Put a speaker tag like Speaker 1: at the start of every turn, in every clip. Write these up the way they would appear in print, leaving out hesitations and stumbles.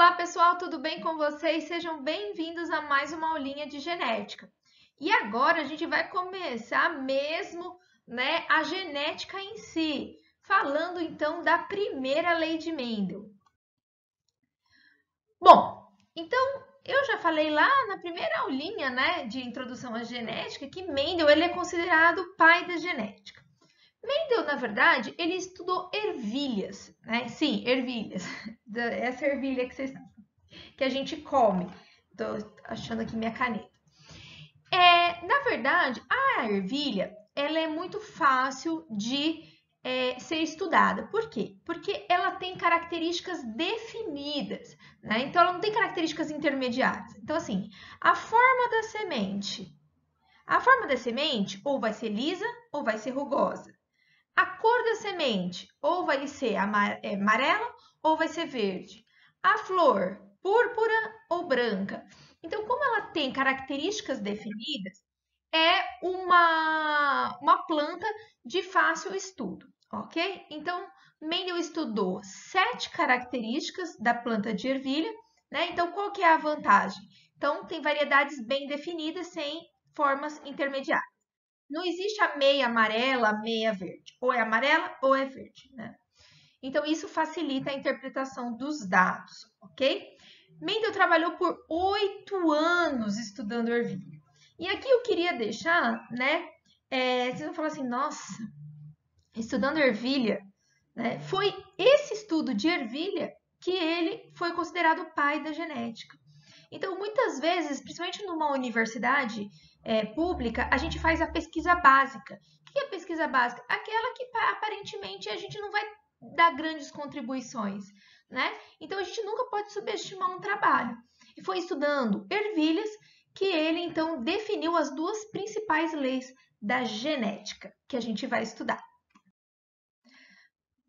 Speaker 1: Olá pessoal, tudo bem com vocês? Sejam bem-vindos a mais uma aulinha de genética. E agora a gente vai começar mesmo, a genética em si, falando então da primeira lei de Mendel. Bom, então eu já falei lá na primeira aulinha, de introdução à genética que Mendel ele é considerado o pai da genética. Mendel, na verdade, ele estudou ervilhas, né? Sim, ervilhas. Essa ervilha que a gente come. Estou achando aqui minha caneta. Na verdade, a ervilha ela é muito fácil de ser estudada. Por quê? Porque ela tem características definidas, né? Então, ela não tem características intermediárias. Então, assim, a forma da semente ou vai ser lisa ou vai ser rugosa. A cor da semente ou vai ser amarela ou vai ser verde. A flor, púrpura ou branca. Então, como ela tem características definidas, é uma planta de fácil estudo, ok? Então, Mendel estudou 7 características da planta de ervilha, né? Então, qual que é a vantagem? Então, tem variedades bem definidas sem formas intermediárias. Não existe a meia amarela, a meia verde. Ou é amarela ou é verde, né? Então, isso facilita a interpretação dos dados, ok? Mendel trabalhou por 8 anos estudando ervilha. E aqui eu queria deixar, vocês vão falar assim, nossa, estudando ervilha, né? Foi esse estudo de ervilha que ele foi considerado o pai da genética. Então, muitas vezes, principalmente numa universidade pública, a gente faz a pesquisa básica. O que é pesquisa básica? Aquela que aparentemente a gente não vai dar grandes contribuições, né? Então, a gente nunca pode subestimar um trabalho. E foi estudando ervilhas que ele, então, definiu as duas principais leis da genética que a gente vai estudar.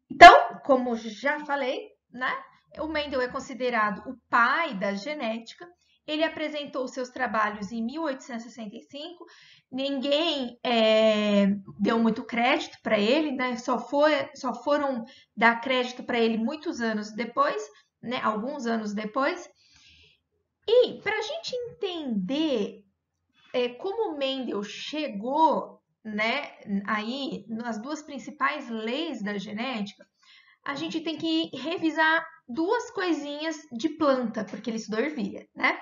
Speaker 1: Então, como já falei, o Mendel é considerado o pai da genética. Ele apresentou seus trabalhos em 1865. Ninguém deu muito crédito para ele, né? Só foram dar crédito para ele muitos anos depois, né? Alguns anos depois. E para a gente entender como Mendel chegou, aí nas duas principais leis da genética, a gente tem que revisar duas coisinhas de planta, porque ele estudou ervilha, né?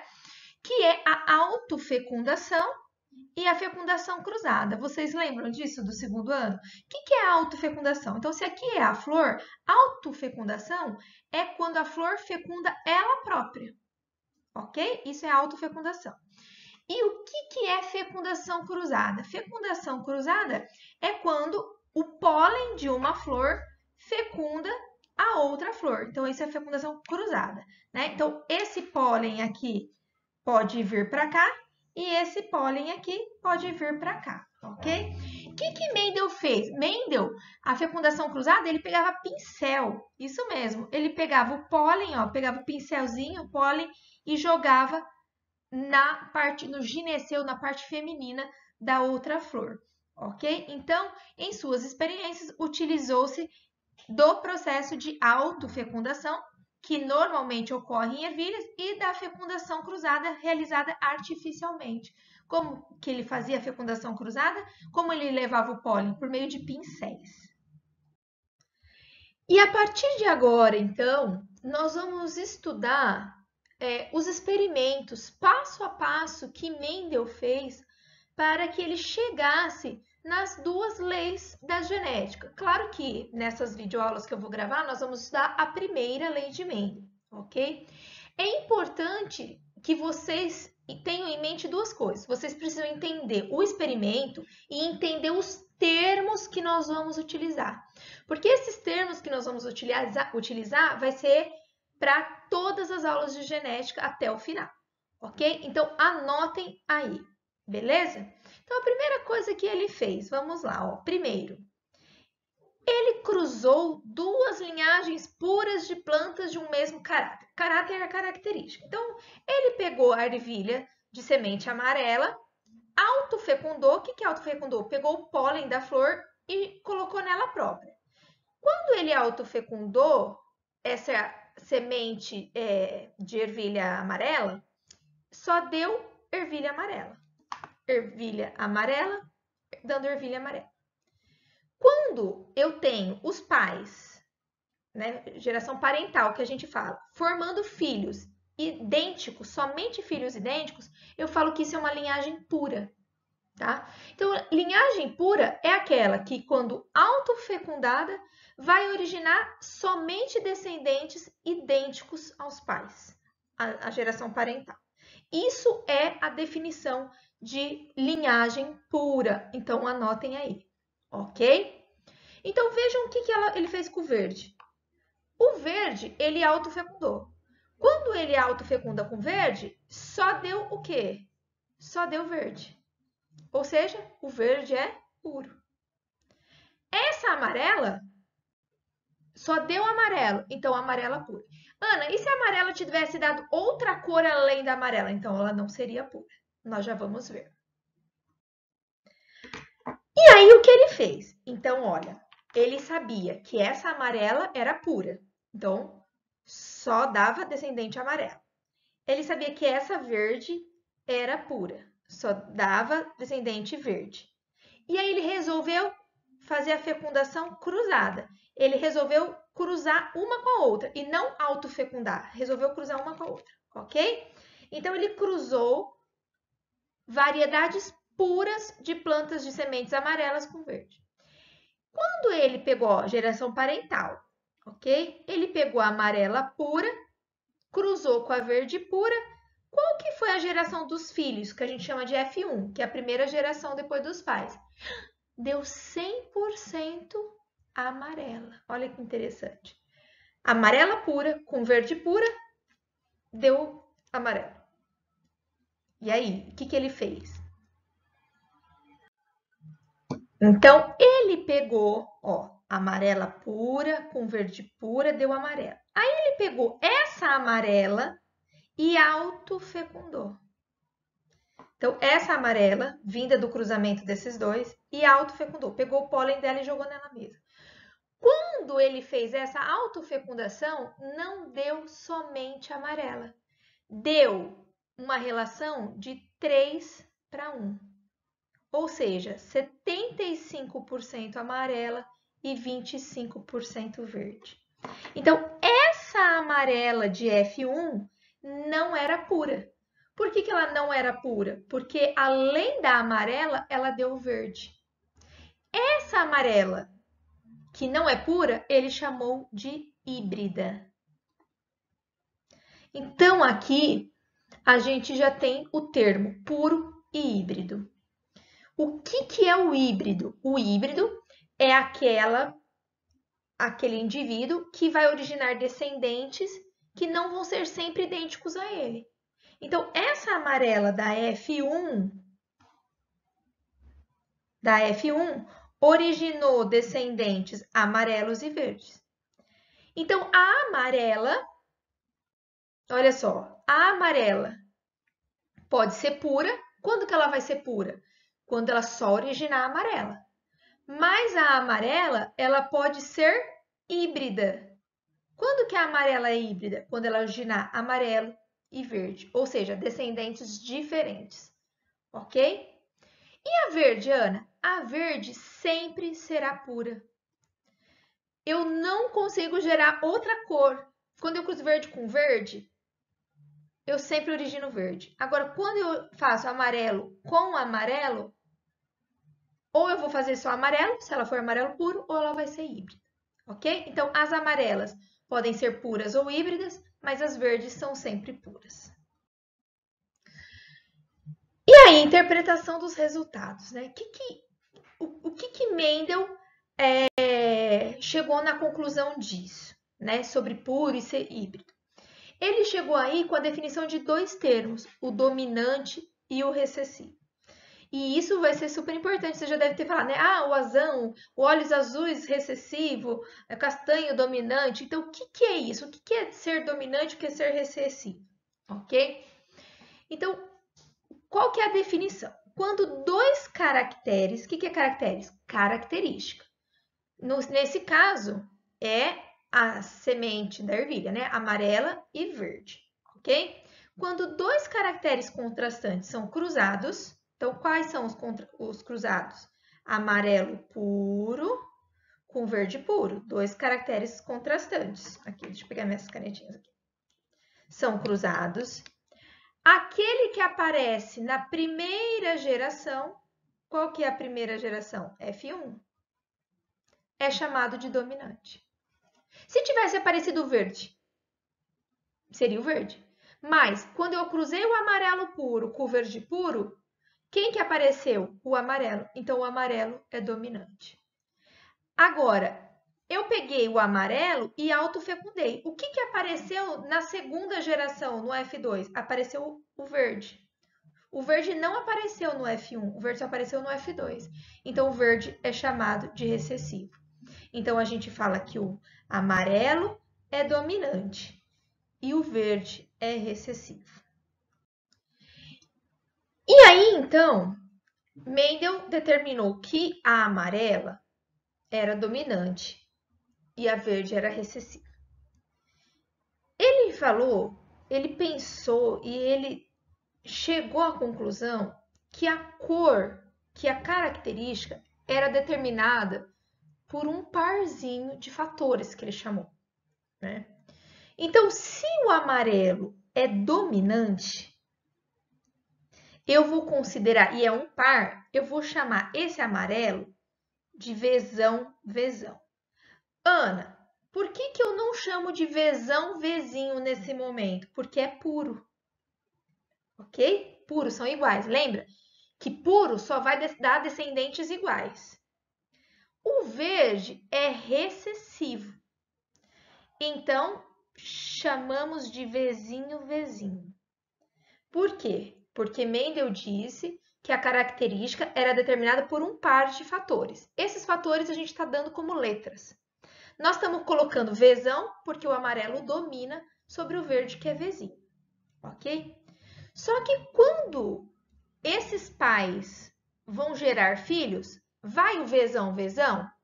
Speaker 1: Que é a autofecundação e a fecundação cruzada. Vocês lembram disso do segundo ano? O que é a autofecundação? Então, se aqui é a flor, autofecundação é quando a flor fecunda ela própria, ok? Isso é autofecundação. E o que é fecundação cruzada? Fecundação cruzada é quando o pólen de uma flor fecunda a outra flor. Então, isso é fecundação cruzada, né? Então, esse pólen aqui pode vir para cá e esse pólen aqui pode vir para cá, ok? O que Mendel fez? Mendel, a fecundação cruzada, ele pegava pincel, isso mesmo. Ele pegava o pólen, ó, pegava o pincelzinho, o pólen e jogava no gineceu, na parte feminina da outra flor, ok? Então, em suas experiências, utilizou-se do processo de autofecundação, que normalmente ocorre em ervilhas, e da fecundação cruzada realizada artificialmente. Como que ele fazia a fecundação cruzada? Como ele levava o pólen? Por meio de pincéis. E a partir de agora, então, nós vamos estudar os experimentos passo a passo que Mendel fez para que ele chegasse nas duas leis da genética. Claro que nessas videoaulas que eu vou gravar, nós vamos estudar a primeira lei de Mendel, ok? É importante que vocês tenham em mente duas coisas. Vocês precisam entender o experimento e entender os termos que nós vamos utilizar. Porque esses termos que nós vamos utilizar vai ser para todas as aulas de genética até o final, ok? Então, anotem aí, beleza? Então, a primeira coisa que ele fez, vamos lá, ó. Primeiro, ele cruzou duas linhagens puras de plantas de um mesmo caráter. Caráter é característica. Então, ele pegou a ervilha de semente amarela, autofecundou. O que autofecundou? Pegou o pólen da flor e colocou nela própria. Quando ele autofecundou, essa semente de ervilha amarela, só deu ervilha amarela. Ervilha amarela, dando ervilha amarela. Quando eu tenho os pais, né, geração parental que a gente fala, formando filhos idênticos, somente filhos idênticos, eu falo que isso é uma linhagem pura, tá? Então, linhagem pura é aquela que, quando autofecundada, vai originar somente descendentes idênticos aos pais, a geração parental. Isso é a definição de linhagem pura. Então, anotem aí, ok? Então, vejam o que ele fez com o verde. O verde, ele autofecundou. Quando ele autofecunda com verde, só deu o quê? Só deu verde. Ou seja, o verde é puro. Essa amarela só deu amarelo, então amarela pura. Ana, e se a amarela tivesse dado outra cor além da amarela? Então ela não seria pura. Nós já vamos ver. E aí o que ele fez? Então, olha, ele sabia que essa amarela era pura. Então, só dava descendente amarelo. Ele sabia que essa verde era pura. Só dava descendente verde. E aí ele resolveu fazer a fecundação cruzada. Ele resolveu cruzar uma com a outra e não autofecundar. Resolveu cruzar uma com a outra, ok? Então, ele cruzou variedades puras de plantas de sementes amarelas com verde. Quando ele pegou a geração parental, ok? Ele pegou a amarela pura, cruzou com a verde pura. Qual que foi a geração dos filhos, que a gente chama de F1, que é a primeira geração depois dos pais? Deu 100% amarela. Olha que interessante. Amarela pura com verde pura, deu amarelo. E aí, o que ele fez? Então, ele pegou, ó, amarela pura com verde pura, deu amarelo. Aí, ele pegou essa amarela e autofecundou. Então, essa amarela, vinda do cruzamento desses dois, e autofecundou. Pegou o pólen dela e jogou nela mesma. Quando ele fez essa autofecundação, não deu somente amarela. Deu uma relação de 3:1. Ou seja, 75% amarela e 25% verde. Então, essa amarela de F1 não era pura. Por que ela não era pura? Porque além da amarela, ela deu verde. Essa amarela, que não é pura, ele chamou de híbrida. Então, aqui, a gente já tem o termo puro e híbrido. O que é o híbrido? O híbrido é aquele indivíduo que vai originar descendentes que não vão ser sempre idênticos a ele. Então, essa amarela da F1 originou descendentes amarelos e verdes. Então, a amarela, olha só, a amarela pode ser pura. Quando que ela vai ser pura? Quando ela só originar amarela. Mas a amarela, ela pode ser híbrida. Quando que a amarela é híbrida? Quando ela originar amarelo e verde, ou seja, descendentes diferentes, ok? E a verde, Ana? A verde sempre será pura. Eu não consigo gerar outra cor. Quando eu cruzo verde com verde, eu sempre origino verde. Agora, quando eu faço amarelo com amarelo, ou eu vou fazer só amarelo, se ela for amarelo puro, ou ela vai ser híbrida, ok? Então, as amarelas podem ser puras ou híbridas, mas as verdes são sempre puras. E aí, interpretação dos resultados, né? O que Mendel chegou na conclusão disso, né? Sobre puro e ser híbrido. Ele chegou aí com a definição de dois termos, o dominante e o recessivo. E isso vai ser super importante, você já deve ter falado, né? Ah, o azão, o olhos azuis recessivo, castanho dominante. Então, o que é isso? O que é ser dominante e o que é ser recessivo? Ok? Então, qual que é a definição? Quando dois caracteres, o que é caracteres? Característica. Nesse caso, é a semente da ervilha, né? Amarela e verde, ok? Quando dois caracteres contrastantes são cruzados, então quais são os cruzados? Amarelo puro com verde puro, dois caracteres contrastantes. Aqui, deixa eu pegar minhas canetinhas aqui. São cruzados. Aquele que aparece na primeira geração, qual que é a primeira geração? F1. É chamado de dominante. Se tivesse aparecido o verde, seria o verde. Mas, quando eu cruzei o amarelo puro com o verde puro, quem que apareceu? O amarelo. Então, o amarelo é dominante. Agora, eu peguei o amarelo e autofecundei. O que apareceu na segunda geração, no F2? Apareceu o verde. O verde não apareceu no F1, o verde só apareceu no F2. Então, o verde é chamado de recessivo. Então, a gente fala que o amarelo é dominante e o verde é recessivo. E aí, então, Mendel determinou que a amarela era dominante e a verde era recessiva. Ele falou, ele pensou e ele chegou à conclusão que a cor, que a característica era determinada por um parzinho de fatores que ele chamou, né? Então, se o amarelo é dominante, eu vou considerar, e é um par, eu vou chamar esse amarelo de Vzão. Ana, por que eu não chamo de Vzinho nesse momento? Porque é puro. Ok? Puro são iguais. Lembra que puro só vai dar descendentes iguais. O verde é recessivo. Então, chamamos de Vzinho. Por quê? Porque Mendel disse que a característica era determinada por um par de fatores. Esses fatores a gente está dando como letras. Nós estamos colocando Vzão porque o amarelo domina sobre o verde, que é Vzinho. Ok? Só que quando esses pais vão gerar filhos, vai o Vzão?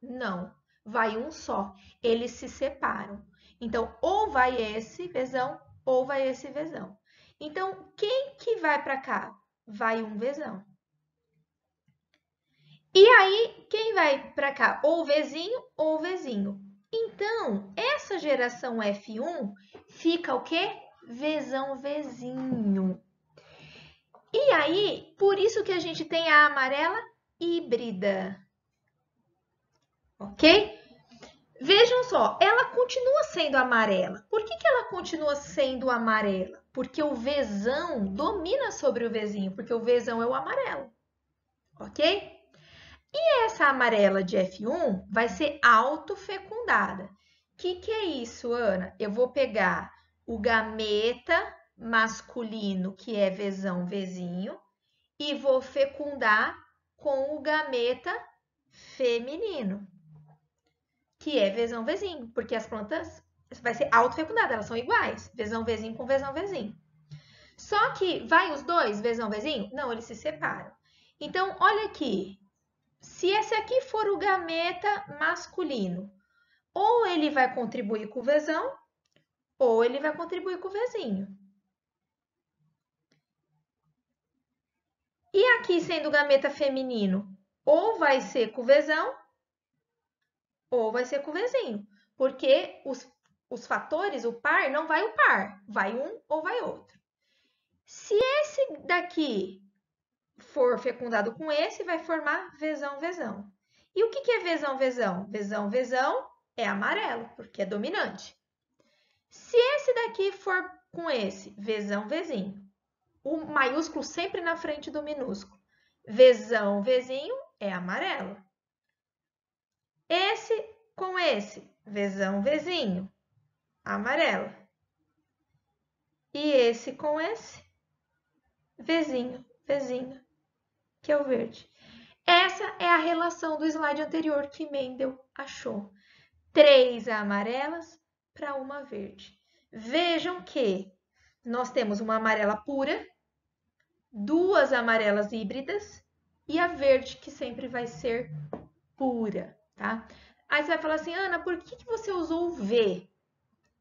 Speaker 1: Não, vai um só. Eles se separam. Então, ou vai esse Vzão, ou vai esse Vzão. Então, quem que vai para cá? Vai um Vzão. E aí, quem vai para cá? Ou Vzinho ou Vzinho. Então, essa geração F1 fica o quê? Vzinho. E aí, por isso que a gente tem a amarela híbrida. Ok? Vejam só, ela continua sendo amarela. Por que ela continua sendo amarela? Porque o Vzão domina sobre o Vzinho, porque o Vzão é o amarelo. Ok? E essa amarela de F1 vai ser autofecundada. O que é isso, Ana? Eu vou pegar o gameta masculino, que é Vzinho, e vou fecundar com o gameta feminino, que é Vzinho, porque as plantas vai ser autofecundada, elas são iguais, Vzinho com Vzinho. Só que vai os dois, Vzinho? Não, eles se separam. Então, olha aqui, se esse aqui for o gameta masculino, ou ele vai contribuir com o Vzão, ou ele vai contribuir com o Vzinho. E aqui, sendo o gameta feminino, ou vai ser com o Vzão, ou vai ser com o Vzinho. Porque os fatores, o par, não vai o par. Vai um ou vai outro. Se esse daqui for fecundado com esse, vai formar Vzão. E o que é Vzão? Vzão é amarelo, porque é dominante. Se esse daqui for com esse, Vzinho, o maiúsculo sempre na frente do minúsculo. Vzinho é amarelo. Esse com esse, Vzinho, amarelo. E esse com esse, Vzinho, que é o verde. Essa é a relação do slide anterior que Mendel achou. 3 amarelas para uma verde. Vejam que nós temos uma amarela pura, 2 amarelas híbridas e a verde que sempre vai ser pura, tá? Aí você vai falar assim, Ana, por que você usou o V?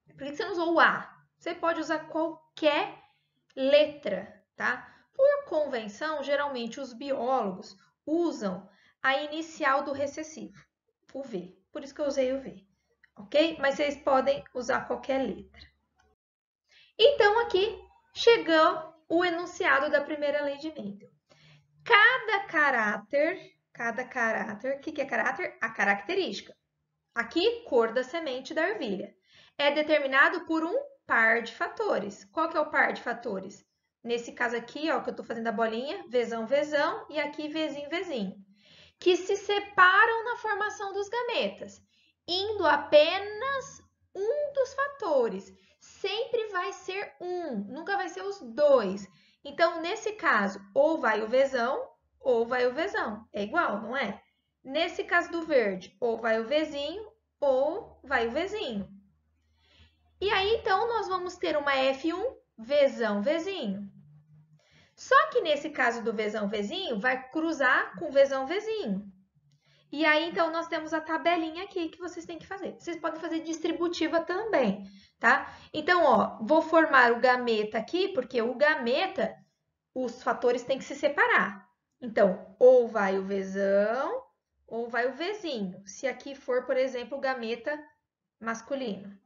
Speaker 1: Por que você não usou o A? Você pode usar qualquer letra, tá? Por convenção, geralmente os biólogos usam a inicial do recessivo, o V. Por isso que eu usei o V, ok? Mas vocês podem usar qualquer letra. Então, aqui chegou o enunciado da primeira lei de Mendel. Cada caráter, o que é caráter? A característica. Aqui, cor da semente da ervilha. É determinado por um par de fatores. Qual que é o par de fatores? Nesse caso aqui, ó, que eu estou fazendo a bolinha, Vzão, Vzão, e aqui Vzinho, Vzinho, que se separam na formação dos gametas, indo apenas um dos fatores. Sempre vai ser um, nunca vai ser os dois. Então, nesse caso, ou vai o Vzão, ou vai o Vzão. É igual, não é? Nesse caso do verde, ou vai o Vzinho, ou vai o Vzinho. E aí, então, nós vamos ter uma F1, Vzão, Vzinho. Só que nesse caso do Vzão, Vzinho, vai cruzar com Vzão, Vzinho. E aí, então, nós temos a tabelinha aqui que vocês têm que fazer. Vocês podem fazer distributiva também, tá? Então, ó, vou formar o gameta aqui, porque o gameta, os fatores têm que se separar. Então, ou vai o Vzão, ou vai o Vzinho. Se aqui for, por exemplo, o gameta masculino.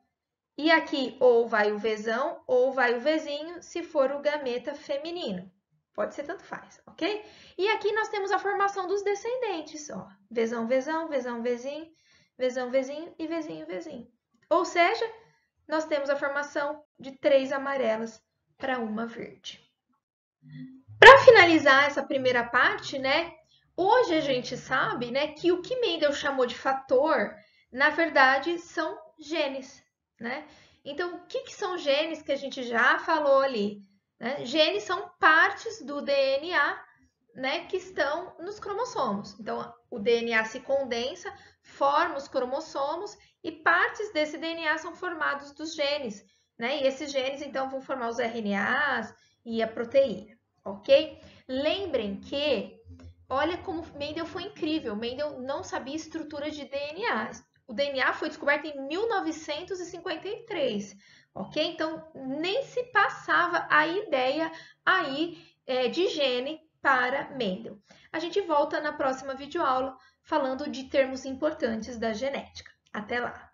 Speaker 1: E aqui, ou vai o Vzão, ou vai o Vzinho, se for o gameta feminino. Pode ser tanto faz, ok? E aqui nós temos a formação dos descendentes, ó. Vzão, Vzão, Vzão, Vzinho, Vzão, Vzinho e Vzinho, Vzinho. Ou seja, nós temos a formação de 3 amarelas para uma verde. Para finalizar essa primeira parte, né? Hoje a gente sabe, né, que o que Mendel chamou de fator, na verdade, são genes, né? Então, o que são genes que a gente já falou ali? Né? Genes são partes do DNA, né, que estão nos cromossomos. Então, o DNA se condensa, forma os cromossomos e partes desse DNA são formados dos genes, né? E esses genes, então, vão formar os RNAs e a proteína, ok? Lembrem que, olha como Mendel foi incrível, Mendel não sabia estrutura de DNA. O DNA foi descoberto em 1953, ok? Então, nem se passava a ideia aí de gene para Mendel. A gente volta na próxima videoaula falando de termos importantes da genética. Até lá!